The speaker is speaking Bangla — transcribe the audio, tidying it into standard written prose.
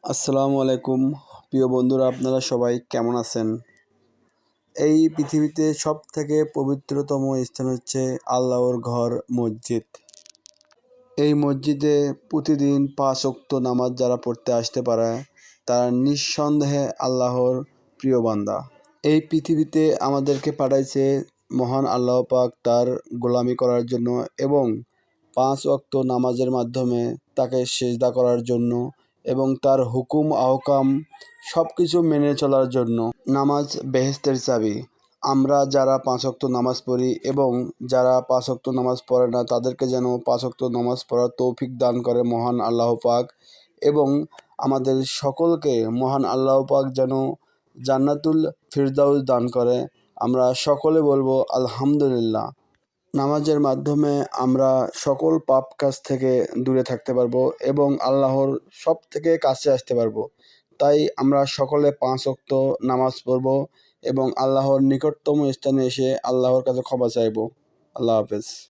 আসসালামু আলাইকুম প্রিয় বন্ধুরা, আপনারা সবাই কেমন আছেন? এই পৃথিবীতে সব থেকে পবিত্রতম স্থান হচ্ছে আল্লাহর ঘর মসজিদ। এই মসজিদে প্রতিদিন 5 ওয়াক্ত নামাজ যারা পড়তে আসতে পারে তারা নিঃসন্দেহে আল্লাহর প্রিয় বান্দা। এই পৃথিবীতে আমাদেরকে পাঠাইছে মহান আল্লাহ পাক তার গোলামি করার জন্য এবং 5 ওয়াক্ত নামাজের মাধ্যমে তাকে সিজদা করার জন্য এবং তার হুকুম আহকাম সব কিছু মেনে চলার জন্য। নামাজ বেহেশতের চাবি। আমরা যারা 5 ওয়াক্ত নামাজ পড়ি এবং যারা 5 ওয়াক্ত নামাজ পড়ে না তাদেরকে যেন 5 ওয়াক্ত নামাজ পড়ার তৌফিক দান করে মহান আল্লাহ পাক, এবং আমাদের সকলকে মহান আল্লাহ পাক যেন জান্নাতুল ফিরদাউস দান করে। আমরা সকলে বলবো আলহামদুলিল্লাহ। নামাজের মাধ্যমে আমরা সকল পাপ কাজ থেকে দূরে থাকতে পারবো এবং আল্লাহর সব থেকে কাছে আসতে পারবো। তাই আমরা সকলে 5 ওয়াক্ত নামাজ পড়বো এবং আল্লাহর নিকটতম স্থানে এসে আল্লাহর কাছে ক্ষমা চাইবো। আল্লাহ হাফেজ।